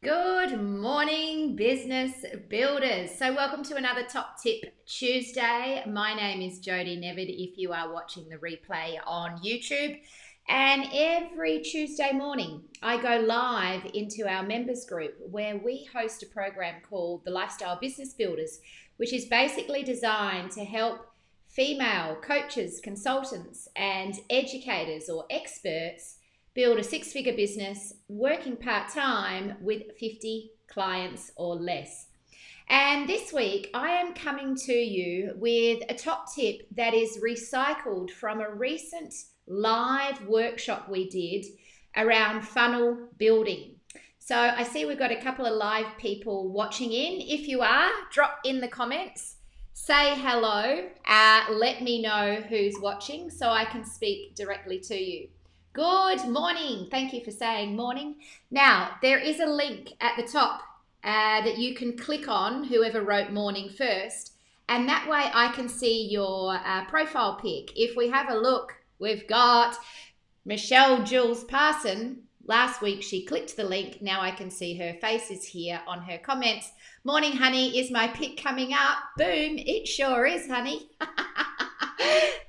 Good morning, business builders. So, welcome to another Top Tip Tuesday. My name is Jodie Nevid if you are watching the replay on YouTube. And every Tuesday morning, I go live into our members group where we host a program called the Lifestyle Business Builders, which is basically designed to help female coaches, consultants, and educators or experts build a six-figure business working part-time with 50 clients or less. And this week, I am coming to you with a top tip that is recycled from a recent live workshop we did around funnel building. So I see we've got a couple of live people watching in. If you are, drop in the comments. Say hello. Let me know who's watching so I can speak directly to you. Good morning. Thank you for saying morning. Now, there is a link at the top that you can click on, whoever wrote morning first, and that way I can see your profile pic. If we have a look, we've got Michelle Jules Parson. Last week she clicked the link. Now I can see her face is here on her comments. Morning, honey. Is my pic coming up? Boom. It sure is, honey.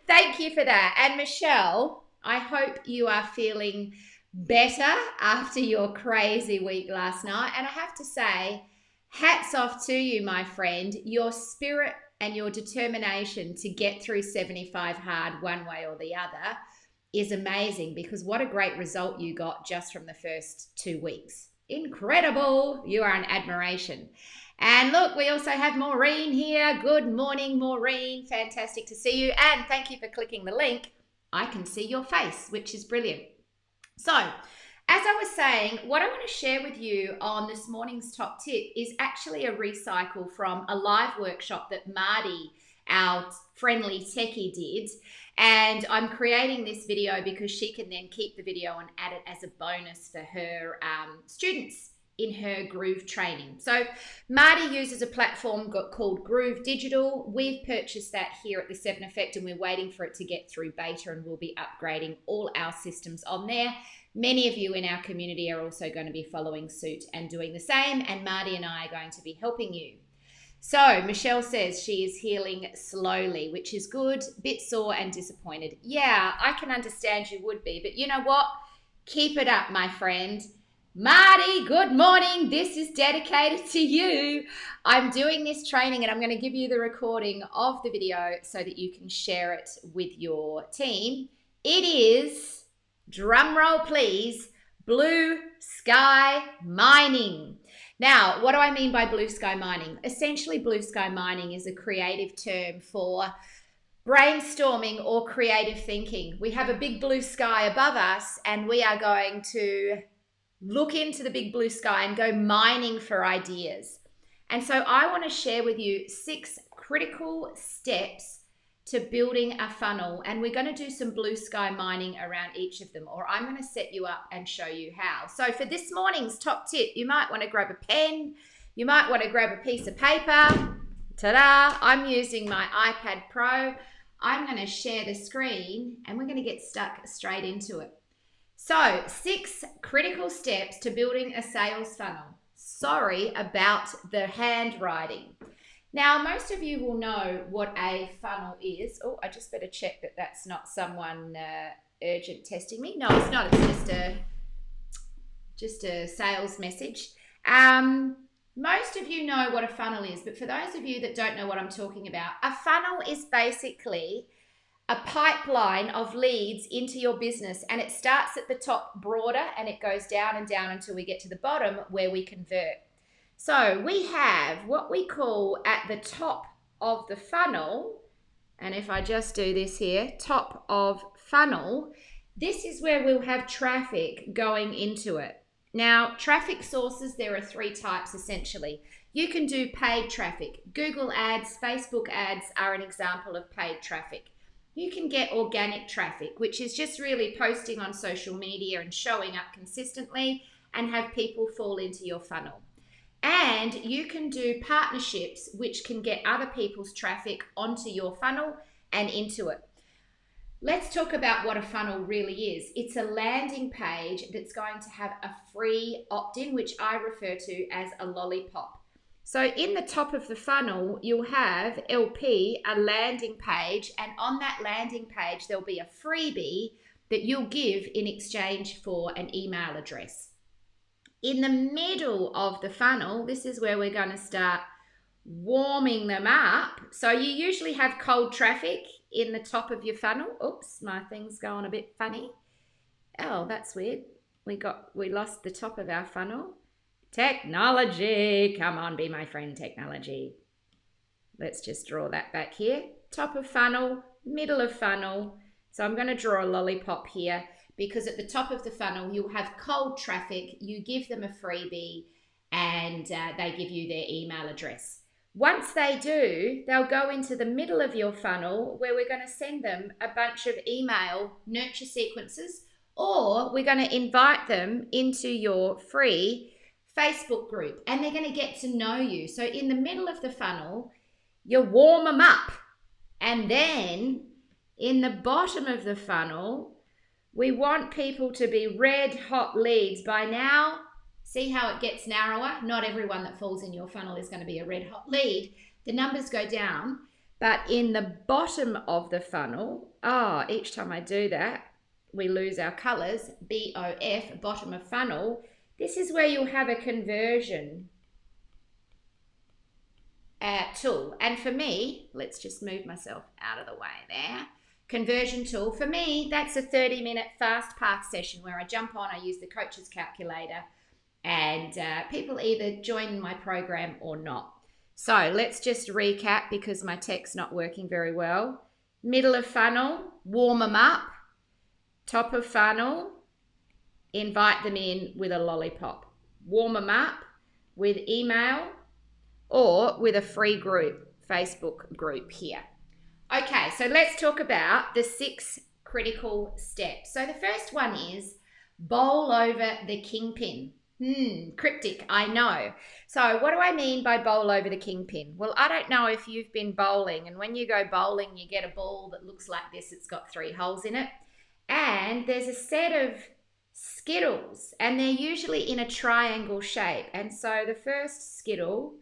Thank you for that. And Michelle, I hope you are feeling better after your crazy week last night. And I have to say, hats off to you, my friend. Your spirit and your determination to get through 75 hard one way or the other is amazing, because what a great result you got just from the first 2 weeks. Incredible. You are an admiration. And look, we also have Maureen here. Good morning, Maureen. Fantastic to see you. And thank you for clicking the link. I can see your face, which is brilliant. So, as I was saying, what I want to share with you on this morning's top tip is actually a recycle from a live workshop that Marty, our friendly techie, did. And I'm creating this video because she can then keep the video and add it as a bonus for her students in her Groove training. So Marty uses a platform called Groove Digital. We've purchased that here at the 7 Effect and we're waiting for it to get through beta, and we'll be upgrading all our systems on there. Many of you in our community are also going to be following suit and doing the same, and Marty and I are going to be helping you. So Michelle says she is healing slowly, which is good. Bit sore and disappointed. Yeah, I can understand you would be, but you know what? Keep it up, my friend. Marty, good morning. This is dedicated to you. I'm doing this training and I'm going to give you the recording of the video so that you can share it with your team. It is, drum roll please, blue sky mining. Now, what do I mean by blue sky mining? Essentially, blue sky mining is a creative term for brainstorming or creative thinking. We have a big blue sky above us and we are going to look into the big blue sky and go mining for ideas. And so I want to share with you 6 critical steps to building a funnel. And we're going to do some blue sky mining around each of them, or I'm going to set you up and show you how. So for this morning's top tip, you might want to grab a pen. You might want to grab a piece of paper. Ta-da! I'm using my iPad Pro. I'm going to share the screen and we're going to get stuck straight into it. So 6 critical steps to building a sales funnel. Sorry about the handwriting. Now, most of you will know what a funnel is. Oh, I just better check that that's not someone urgent testing me. No, it's not. It's just a sales message. Most of you know what a funnel is, but for those of you that don't know what I'm talking about, a funnel is basically a pipeline of leads into your business, and it starts at the top broader and it goes down and down until we get to the bottom where we convert. So we have what we call at the top of the funnel, and if I just do this here, top of funnel, this is where we'll have traffic going into it. Now, traffic sources, there are 3 types essentially. You can do paid traffic. Google ads, Facebook ads are an example of paid traffic. You can get organic traffic, which is just really posting on social media and showing up consistently and have people fall into your funnel. And you can do partnerships, which can get other people's traffic onto your funnel and into it. Let's talk about what a funnel really is. It's a landing page that's going to have a free opt-in, which I refer to as a lollipop. So in the top of the funnel, you'll have LP, a landing page, and on that landing page, there'll be a freebie that you'll give in exchange for an email address. In the middle of the funnel, this is where we're going to start warming them up. So you usually have cold traffic in the top of your funnel. Oops, my thing's going a bit funny. Oh, that's weird. We lost the top of our funnel. Technology, come on, be my friend, technology. Let's just draw that back here. Top of funnel, middle of funnel. So I'm going to draw a lollipop here because at the top of the funnel, you'll have cold traffic. You give them a freebie and they give you their email address. Once they do, they'll go into the middle of your funnel where we're going to send them a bunch of email nurture sequences, or we're going to invite them into your free Facebook group and they're going to get to know you. So in the middle of the funnel, you warm them up. And then in the bottom of the funnel, we want people to be red hot leads. By now, see how it gets narrower? Not everyone that falls in your funnel is going to be a red hot lead. The numbers go down, but in the bottom of the funnel, each time I do that, we lose our colors, BOF, bottom of funnel. This is where you'll have a conversion tool. And for me, let's just move myself out of the way there. Conversion tool, for me, that's a 30-minute fast path session where I jump on, I use the coach's calculator, and people either join my program or not. So let's just recap because my tech's not working very well. Middle of funnel, warm them up. Top of funnel, invite them in with a lollipop. Warm them up with email or with a free group, Facebook group here. Okay, so let's talk about the 6 critical steps. So the first one is bowl over the kingpin. Cryptic, I know. So what do I mean by bowl over the kingpin? Well, I don't know if you've been bowling, and when you go bowling, you get a ball that looks like this. It's got 3 holes in it. And there's a set of Skittles, and they're usually in a triangle shape. And so the first Skittle,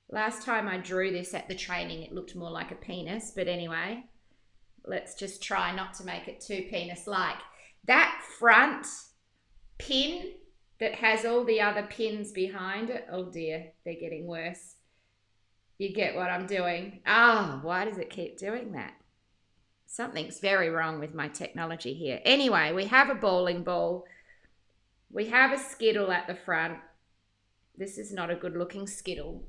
last time I drew this at the training, it looked more like a penis. But anyway, let's just try not to make it too penis-like. That front pin that has all the other pins behind it, oh dear, they're getting worse. You get what I'm doing. Why does it keep doing that? Something's very wrong with my technology here. Anyway, we have a bowling ball. We have a Skittle at the front. This is not a good looking Skittle.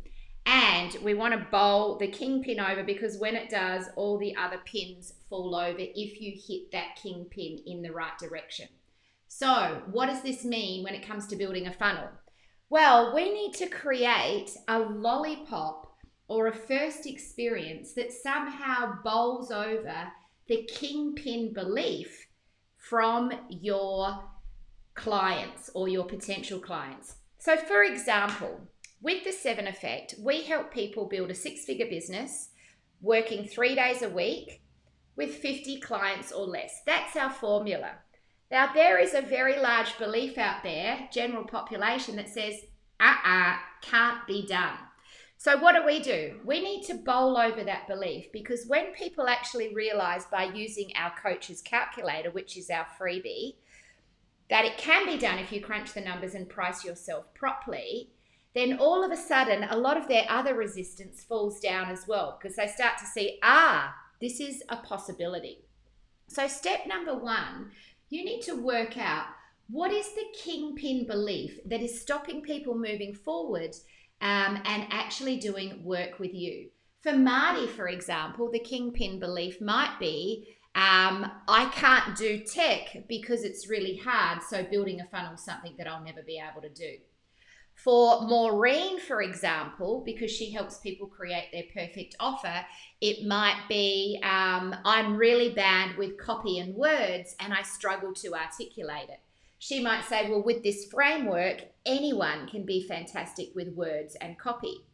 And we want to bowl the kingpin over because when it does, all the other pins fall over if you hit that kingpin in the right direction. So what does this mean when it comes to building a funnel? Well, we need to create a lollipop or a first experience that somehow bowls over the kingpin belief from your clients or your potential clients. So for example, with the 7 Effect, we help people build a 6-figure business working 3 days a week with 50 clients or less. That's our formula. Now, there is a very large belief out there, general population, that says, can't be done. So what do? We need to bowl over that belief because when people actually realize by using our coach's calculator, which is our freebie, that it can be done if you crunch the numbers and price yourself properly, then all of a sudden, a lot of their other resistance falls down as well because they start to see, this is a possibility. So step number 1, you need to work out what is the kingpin belief that is stopping people moving forward and actually doing work with you. For Marty, for example, the kingpin belief might be, I can't do tech because it's really hard, so building a funnel is something that I'll never be able to do. For Maureen, for example, because she helps people create their perfect offer, it might be, I'm really bad with copy and words and I struggle to articulate it. She might say, well, with this framework, anyone can be fantastic with words and copy.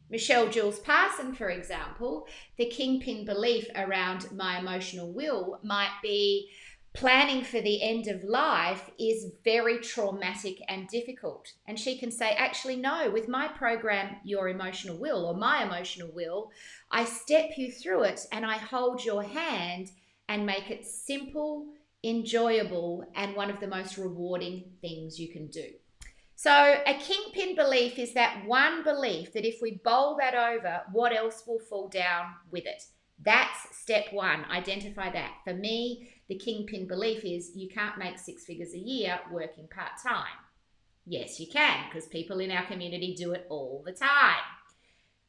Michelle Jules Parson, for example, the kingpin belief around my emotional will might be planning for the end of life is very traumatic and difficult. And she can say, actually, no, with my program, Your Emotional Will, or My Emotional Will, I step you through it and I hold your hand and make it simple, enjoyable, and one of the most rewarding things you can do. So a kingpin belief is that one belief that if we bowl that over, what else will fall down with it? That's step one. Identify that. For me, the kingpin belief is you can't make 6 figures a year working part-time. Yes, you can, because people in our community do it all the time.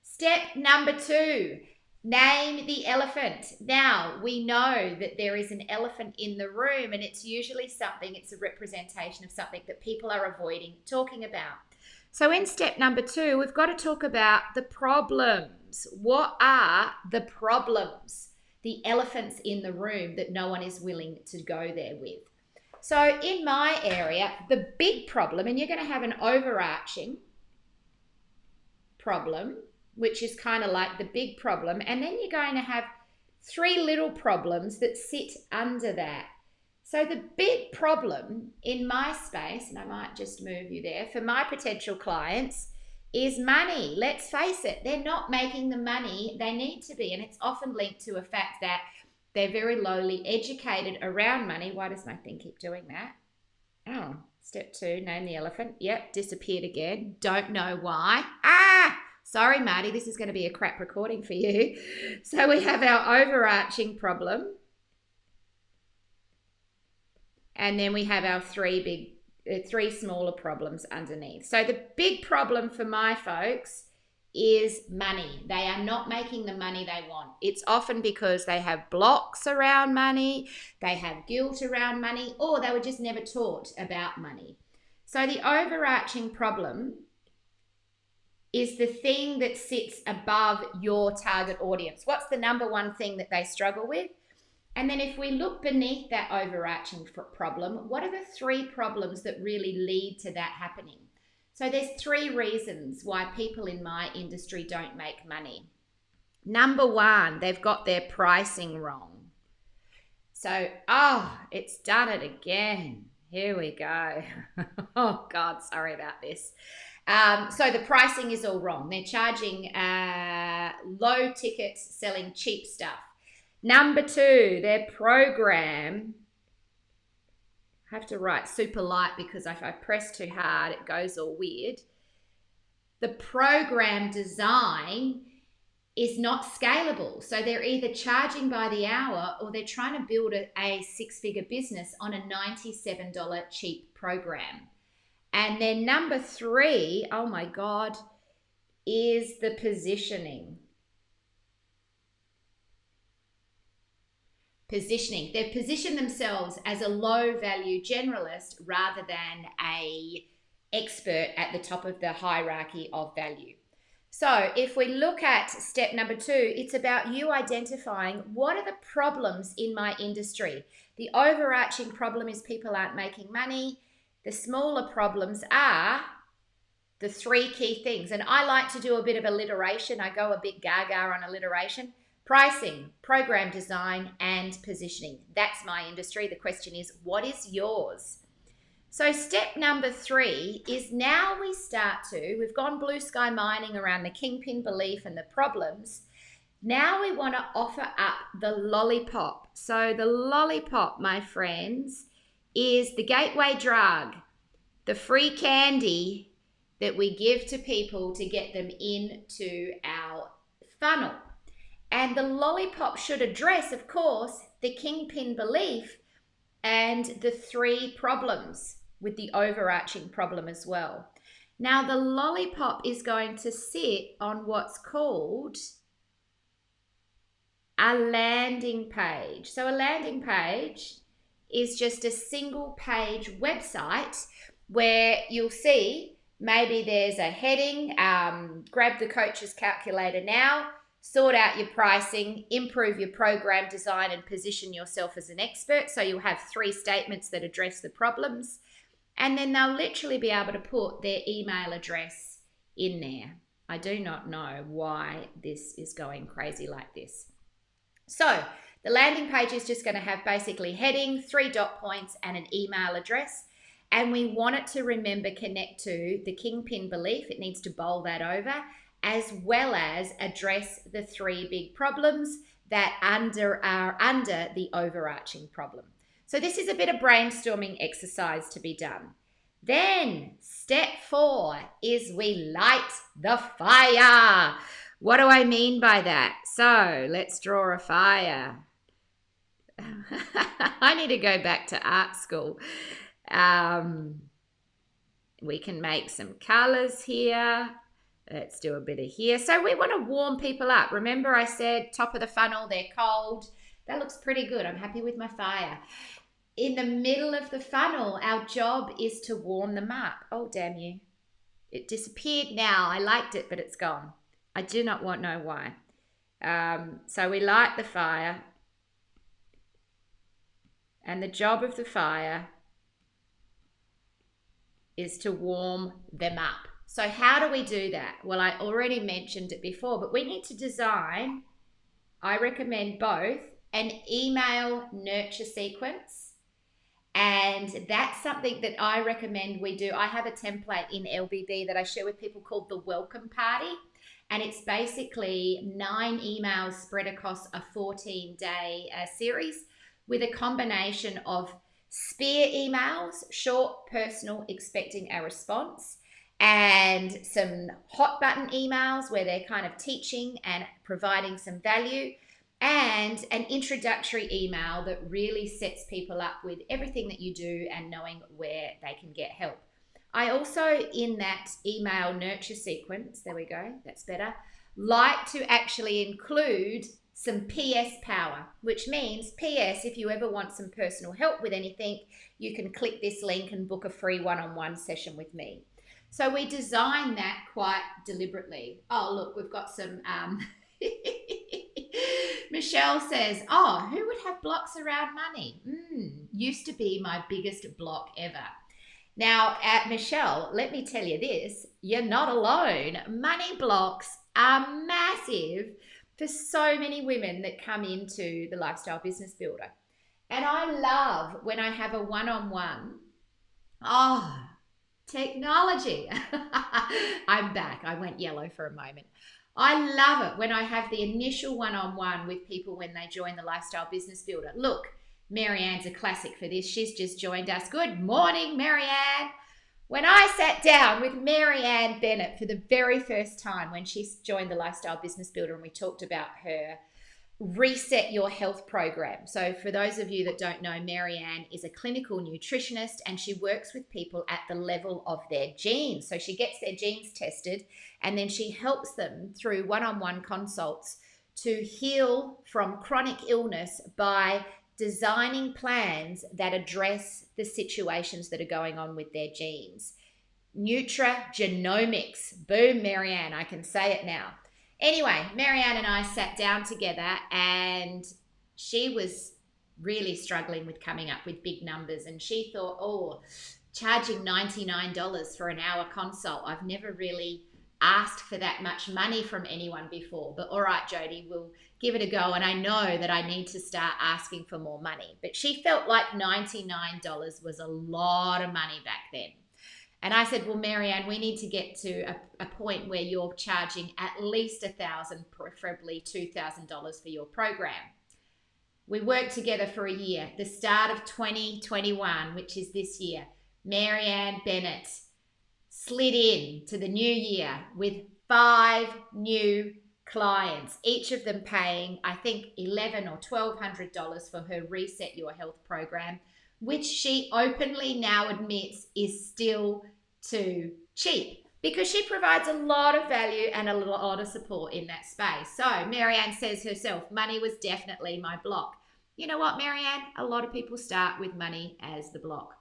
Step number 2, name the elephant. Now, we know that there is an elephant in the room, and it's usually something, it's a representation of something that people are avoiding talking about. So in step number 2, we've got to talk about the problems. What are the problems? The elephants in the room that no one is willing to go there with. So in my area, the big problem, and you're going to have an overarching problem, which is kind of like the big problem, and then you're going to have 3 little problems that sit under that. So the big problem in my space, and I might just move you there, for my potential clients is money. Let's face it, they're not making the money they need to be, and it's often linked to a fact that they're very lowly educated around money. Why does my thing keep doing that? Oh, step 2, name the elephant. Yep, disappeared again. Don't know why. Sorry, Marty, this is going to be a crap recording for you. So we have our overarching problem. And then we have our 3 smaller problems underneath. So the big problem for my folks is money. They are not making the money they want. It's often because they have blocks around money, they have guilt around money, or they were just never taught about money. So the overarching problem is the thing that sits above your target audience. What's the number one thing that they struggle with? And then if we look beneath that overarching problem, what are the 3 problems that really lead to that happening? So there's 3 reasons why people in my industry don't make money. Number 1, they've got their pricing wrong. So, it's done it again. Here we go. Oh God, sorry about this. So the pricing is all wrong. They're charging low tickets, selling cheap stuff. Number 2, their program, I have to write super light because if I press too hard, it goes all weird. The program design is not scalable. So they're either charging by the hour or they're trying to build a 6-figure business on a $97 cheap program. And then number 3, oh my God, is the positioning. Positioning. They've positioned themselves as a low-value generalist rather than a expert at the top of the hierarchy of value. So if we look at step number 2, it's about you identifying what are the problems in my industry. The overarching problem is people aren't making money. The smaller problems are the 3 key things. And I like to do a bit of alliteration. I go a bit gaga on alliteration. Pricing, program design, and positioning. That's my industry. The question is, what is yours? So step number 3 is now we've gone blue sky mining around the kingpin belief and the problems. Now we want to offer up the lollipop. So the lollipop, my friends, is the gateway drug, the free candy that we give to people to get them into our funnel. And the lollipop should address, of course, the kingpin belief and the 3 problems with the overarching problem as well. Now, the lollipop is going to sit on what's called a landing page. So a landing page is just a single page website where you'll see maybe there's a heading, grab the coach's calculator now, sort out your pricing, improve your program design, and position yourself as an expert. So you'll have 3 statements that address the problems, and then they'll literally be able to put their email address in there. I do not know why this is going crazy like this. So the landing page is just going to have basically heading, 3 dot points, and an email address. And we want it to remember connect to the kingpin belief. It needs to bowl that over, as well as address the 3 big problems that are under the overarching problem. So this is a bit of brainstorming exercise to be done. Then step 4 is we light the fire. What do I mean by that? So let's draw a fire. I need to go back to art school. We can make some colors here. Let's do a bit of here. So we want to warm people up. Remember I said top of the funnel, they're cold. That looks pretty good. I'm happy with my fire. In the middle of the funnel, our job is to warm them up. Oh, damn you. It disappeared now. I liked it, but it's gone. I do not know why. So we light the fire. And the job of the fire is to warm them up. So how do we do that? Well, I already mentioned it before, but we need to design, I recommend both, an email nurture sequence. And that's something that I recommend we do. I have a template in LBB that I share with people called the Welcome Party. And it's basically 9 emails spread across a 14-day series with a combination of spear emails, short, personal, expecting a response, and some hot button emails where they're kind of teaching and providing some value, and an introductory email that really sets people up with everything that you do and knowing where they can get help. I also, in that email nurture sequence, there we go, that's better, like to actually include some PS power, which means PS, if you ever want some personal help with anything, you can click this link and book a free one-on-one session with me. So we design that quite deliberately. Oh, look, we've got some... Michelle says, oh, who would have blocks around money? Used to be my biggest block ever. Now, Michelle, let me tell you this, you're not alone. Money blocks are massive for so many women that come into the Lifestyle Business Builder. And I love when I have a one-on-one. Oh, technology. I'm back. I went yellow for a moment. I love it when I have the initial one-on-one with people when they join the Lifestyle Business Builder. Look, Marianne's a classic for this. She's just joined us. Good morning, Marianne. When I sat down with Marianne Bennett for the very first time when she joined the Lifestyle Business Builder, and we talked about her Reset Your Health program. So for those of you that don't know, Marianne is a clinical nutritionist and she works with people at the level of their genes. So she gets their genes tested and then she helps them through one-on-one consults to heal from chronic illness by designing plans that address the situations that are going on with their genes. Nutrigenomics. Boom, Marianne, I can say it now. Anyway, Marianne and I sat down together and she was really struggling with coming up with big numbers. And she thought, oh, charging $99 for an hour consult. I've never really asked for that much money from anyone before. But all right, Jodie, we'll give it a go. And I know that I need to start asking for more money. But she felt like $99 was a lot of money back then. And I said, well, Marianne, we need to get to a point where you're charging at least $1,000, preferably $2,000 for your program. We worked together for a year. The start of 2021, which is this year, Marianne Bennett slid in to the new year with 5 new clients, each of them paying, I think, $1,100 or $1,200 for her Reset Your Health program, which she openly now admits is still too cheap because she provides a lot of value and a lot of support in that space. So Marianne says herself, money was definitely my block. You know what, Marianne? A lot of people start with money as the block.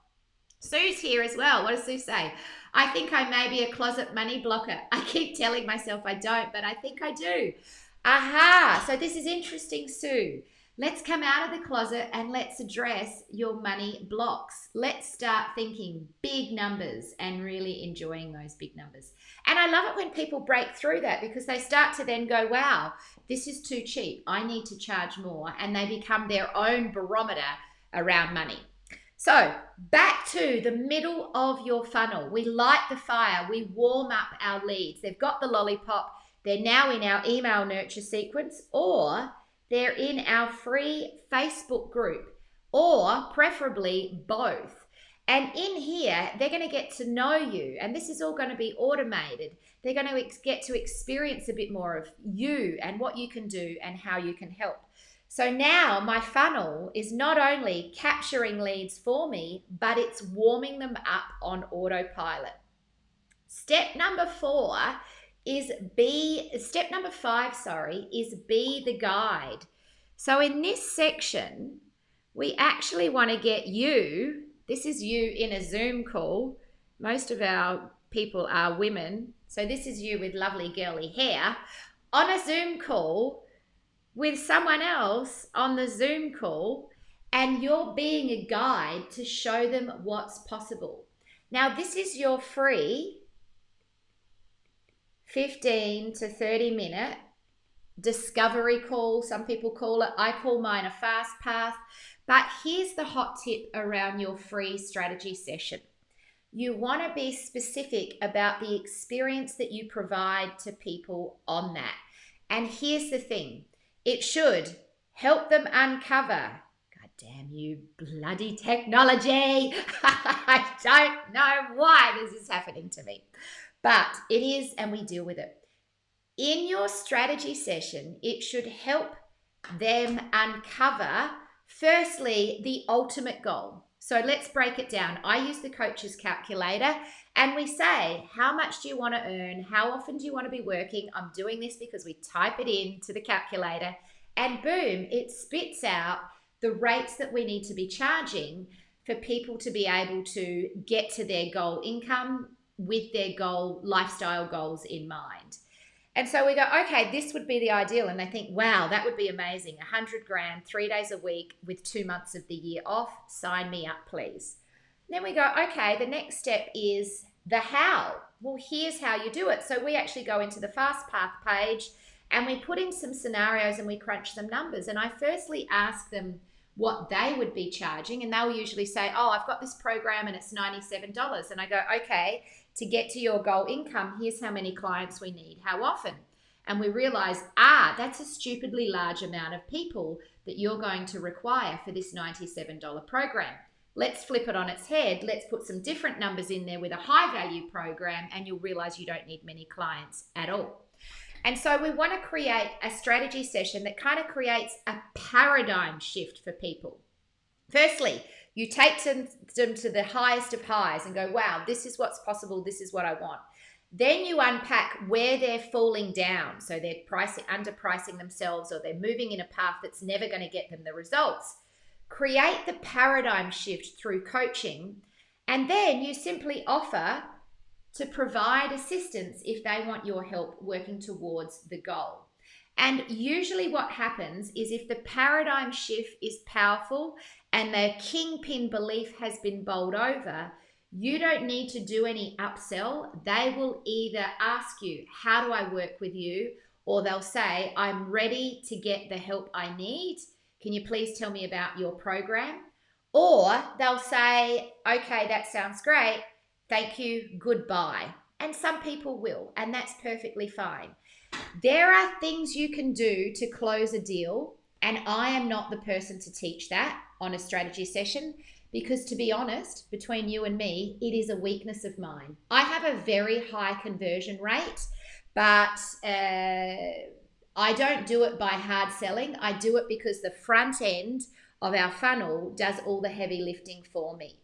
Sue's here as well. What does Sue say? I think I may be a closet money blocker. I keep telling myself I don't, but I think I do. Aha! So this is interesting, Sue. Let's come out of the closet and let's address your money blocks. Let's start thinking big numbers and really enjoying those big numbers. And I love it when people break through that, because they start to then go, wow, this is too cheap. I need to charge more. And they become their own barometer around money. So back to the middle of your funnel. We light the fire. We warm up our leads. They've got the lollipop. They're now in our email nurture sequence, or they're in our free Facebook group, or preferably both. And in here, they're going to get to know you, and this is all going to be automated. They're going to get to experience a bit more of you and what you can do and how you can help. So now my funnel is not only capturing leads for me, but it's warming them up on autopilot. Step number 5, is be the guide. So in this section, we actually want to get you, this is you in a Zoom call. Most of our people are women. So this is you with lovely girly hair on a Zoom call with someone else on the Zoom call, and you're being a guide to show them what's possible. Now, this is your free 15 to 30 minute discovery call. Some people call it. I call mine a fast path. But here's the hot tip around your free strategy session. You want to be specific about the experience that you provide to people on that. And here's the thing. It should help them uncover. God damn you, bloody technology. I don't know why this is happening to me. But it is, and we deal with it. In your strategy session, it should help them uncover, firstly, the ultimate goal. So let's break it down. I use the coach's calculator, and we say, how much do you want to earn? How often do you want to be working? I'm doing this because we type it into the calculator, and boom, it spits out the rates that we need to be charging for people to be able to get to their goal income with their goal, lifestyle goals in mind. And so we go, okay, this would be the ideal. And they think, wow, that would be amazing. 100 grand, 3 days a week with 2 months of the year off. Sign me up, please. And then we go, okay, the next step is the how. Well, here's how you do it. So we actually go into the fast path page and we put in some scenarios and we crunch some numbers. And I firstly ask them what they would be charging. And they'll usually say, oh, I've got this program and it's $97. And I go, okay, to get to your goal income, here's how many clients we need, how often. And we realize, that's a stupidly large amount of people that you're going to require for this $97 program. Let's flip it on its head. Let's put some different numbers in there with a high value program, and you'll realize you don't need many clients at all. And so we want to create a strategy session that kind of creates a paradigm shift for people. Firstly, you take them to the highest of highs and go, wow, this is what's possible. This is what I want. Then you unpack where they're falling down. So they're underpricing themselves, or they're moving in a path that's never going to get them the results. Create the paradigm shift through coaching. And then you simply offer to provide assistance if they want your help working towards the goal. And usually what happens is, if the paradigm shift is powerful and the kingpin belief has been bowled over, you don't need to do any upsell. They will either ask you, how do I work with you? Or they'll say, I'm ready to get the help I need. Can you please tell me about your program? Or they'll say, okay, that sounds great. Thank you, goodbye. And some people will, and that's perfectly fine. There are things you can do to close a deal, and I am not the person to teach that on a strategy session, because to be honest, between you and me, it is a weakness of mine. I have a very high conversion rate, but I don't do it by hard selling. I do it because the front end of our funnel does all the heavy lifting for me.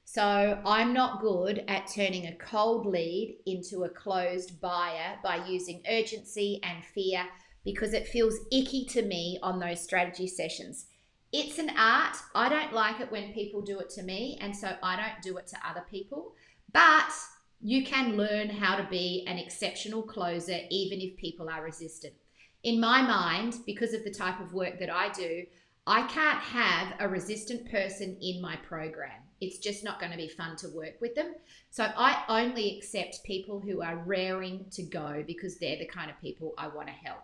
So I'm not good at turning a cold lead into a closed buyer by using urgency and fear, because it feels icky to me on those strategy sessions. It's an art. I don't like it when people do it to me, and so I don't do it to other people. But you can learn how to be an exceptional closer even if people are resistant. In my mind, because of the type of work that I do, I can't have a resistant person in my program. It's just not going to be fun to work with them. So I only accept people who are raring to go because they're the kind of people I want to help.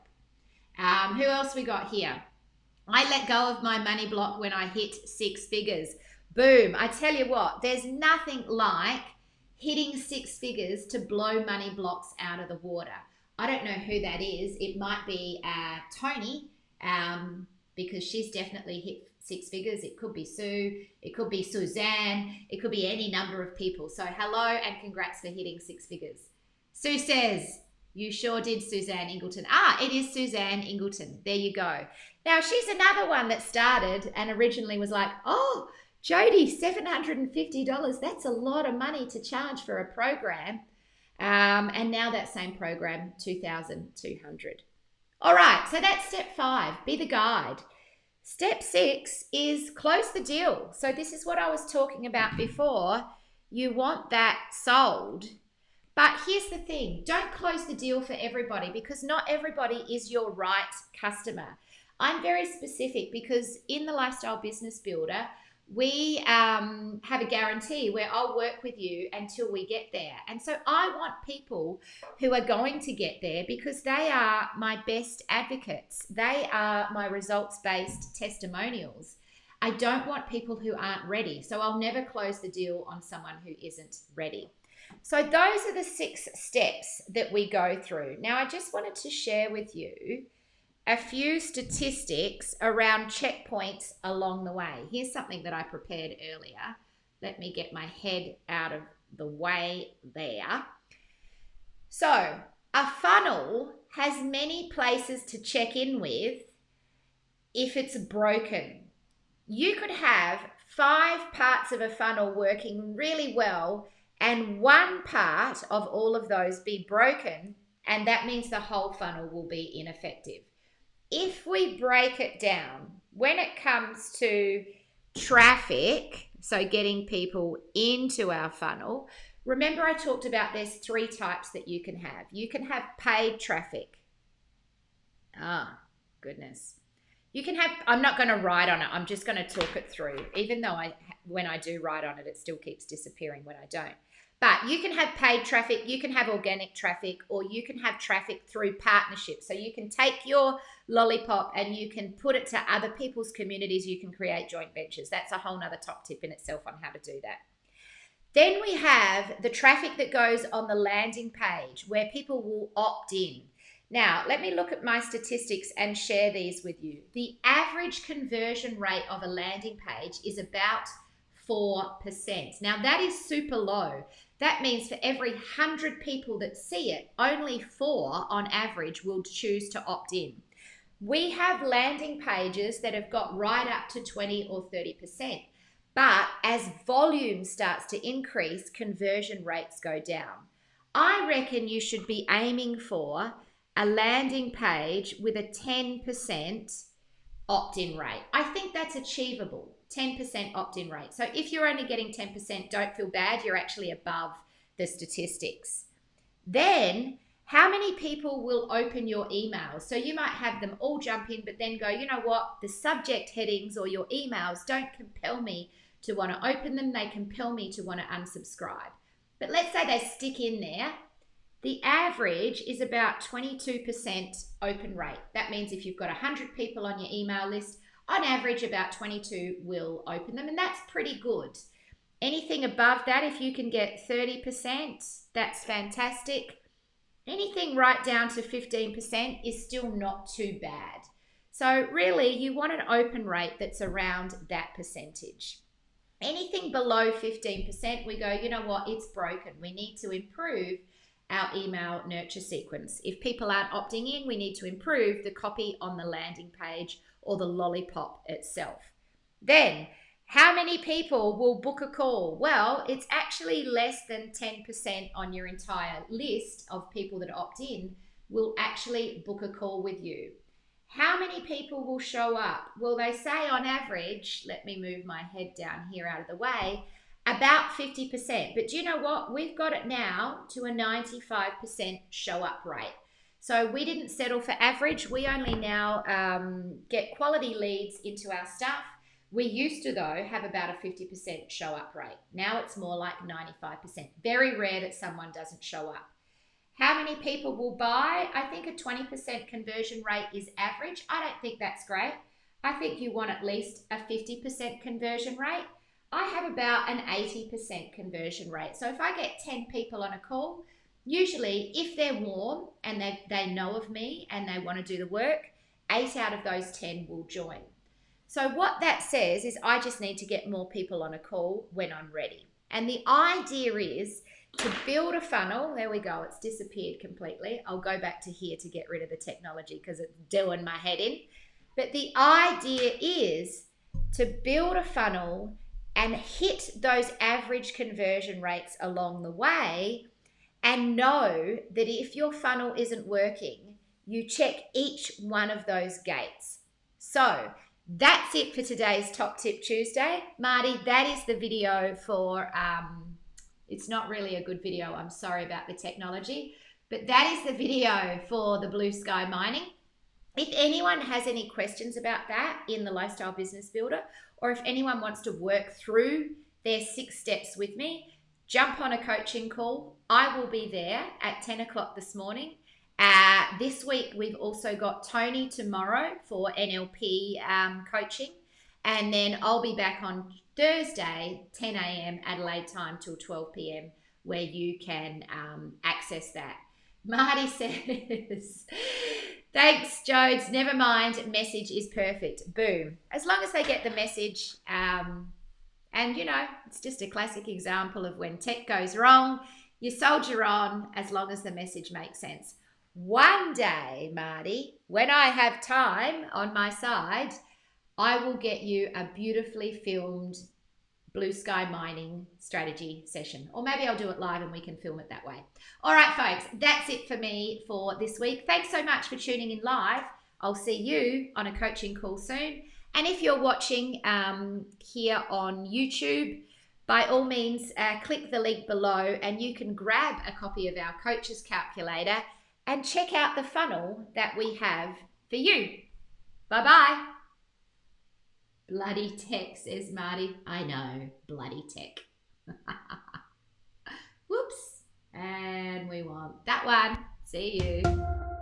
Who else we got here? I let go of my money block when I hit 6 figures. Boom. I tell you what, there's nothing like hitting 6 figures to blow money blocks out of the water. I don't know who that is. It might be Tony, because she's definitely hit 6 figures. It could be Sue. It could be Suzanne. It could be any number of people. So hello and congrats for hitting 6 figures. Sue says, you sure did, Suzanne Ingleton. It is Suzanne Ingleton. There you go. Now, she's another one that started and originally was like, oh, Jodie, $750. That's a lot of money to charge for a program. And now that same program, $2,200. All right, so that's step 5, be the guide. Step 6 is close the deal. So this is what I was talking about before. You want that sold. But here's the thing, don't close the deal for everybody because not everybody is your right customer. I'm very specific because in the Lifestyle Business Builder, we have a guarantee where I'll work with you until we get there. And so I want people who are going to get there because they are my best advocates. They are my results-based testimonials. I don't want people who aren't ready. So I'll never close the deal on someone who isn't ready. So those are the 6 steps that we go through. Now, I just wanted to share with you a few statistics around checkpoints along the way. Here's something that I prepared earlier. Let me get my head out of the way there. So a funnel has many places to check in with if it's broken. You could have 5 parts of a funnel working really well and one part of all of those be broken, and that means the whole funnel will be ineffective. If we break it down, when it comes to traffic, so getting people into our funnel, remember I talked about there's 3 types that you can have. You can have paid traffic. Goodness. You can have, I'm not going to write on it. I'm just going to talk it through. Even though when I do write on it, it still keeps disappearing when I don't. But you can have paid traffic, you can have organic traffic, or you can have traffic through partnerships. So you can take your lollipop and you can put it to other people's communities. You can create joint ventures. That's a whole nother top tip in itself on how to do that. Then we have the traffic that goes on the landing page where people will opt in. Now, let me look at my statistics and share these with you. The average conversion rate of a landing page is about 4%. Now, that is super low. That means for every 100 people that see it, only 4 on average will choose to opt in. We have landing pages that have got right up to 20 or 30%. But as volume starts to increase, conversion rates go down. I reckon you should be aiming for a landing page with a 10% opt-in rate. I think that's achievable, 10% opt-in rate. So if you're only getting 10%, don't feel bad. You're actually above the statistics. Then, how many people will open your emails? So you might have them all jump in, but then go, you know what? The subject headings or your emails don't compel me to want to open them. They compel me to want to unsubscribe. But let's say they stick in there. The average is about 22% open rate. That means if you've got 100 people on your email list, on average about 22 will open them, and that's pretty good. Anything above that, if you can get 30%, that's fantastic. Anything right down to 15% is still not too bad. So really, you want an open rate that's around that percentage. Anything below 15%, we go, you know what, it's broken. We need to improve our email nurture sequence. If people aren't opting in, we need to improve the copy on the landing page or the lollipop itself. Then, how many people will book a call? Well, it's actually less than 10% on your entire list of people that opt in will actually book a call with you. How many people will show up? Well, they say on average, let me move my head down here out of the way, about 50%. But do you know what? We've got it now to a 95% show up rate. So we didn't settle for average. We only now get quality leads into our stuff. We used to, though, have about a 50% show up rate. Now it's more like 95%. Very rare that someone doesn't show up. How many people will buy? I think a 20% conversion rate is average. I don't think that's great. I think you want at least a 50% conversion rate. I have about an 80% conversion rate. So if I get 10 people on a call, usually if they're warm and they know of me and they want to do the work, 8 out of those 10 will join. So what that says is I just need to get more people on a call when I'm ready. And the idea is to build a funnel. There we go. It's disappeared completely. I'll go back to here to get rid of the technology because it's doing my head in. But the idea is to build a funnel and hit those average conversion rates along the way, and know that if your funnel isn't working, you check each one of those gates. So that's it for today's Top Tip Tuesday. Marty, that is the video for, it's not really a good video. I'm sorry about the technology, but that is the video for the blue sky mining. If anyone has any questions about that in the Lifestyle Business Builder, or if anyone wants to work through their 6 steps with me, jump on a coaching call. I will be there at 10 o'clock this morning. This week, we've also got Tony tomorrow for NLP coaching. And then I'll be back on Thursday, 10 a.m. Adelaide time till 12 p.m. where you can access that. Marty says, thanks, Jodes. Never mind. Message is perfect. Boom. As long as they get the message. And, you know, it's just a classic example of when tech goes wrong, you soldier on as long as the message makes sense. One day, Marty, when I have time on my side, I will get you a beautifully filmed blue sky mining strategy session. Or maybe I'll do it live and we can film it that way. All right, folks, that's it for me for this week. Thanks so much for tuning in live. I'll see you on a coaching call soon. And if you're watching here on YouTube, by all means, click the link below and you can grab a copy of our Coach's Calculator and check out the funnel that we have for you. Bye-bye. Bloody tech, says Marty. I know, bloody tech. Whoops. And we want that one. See you.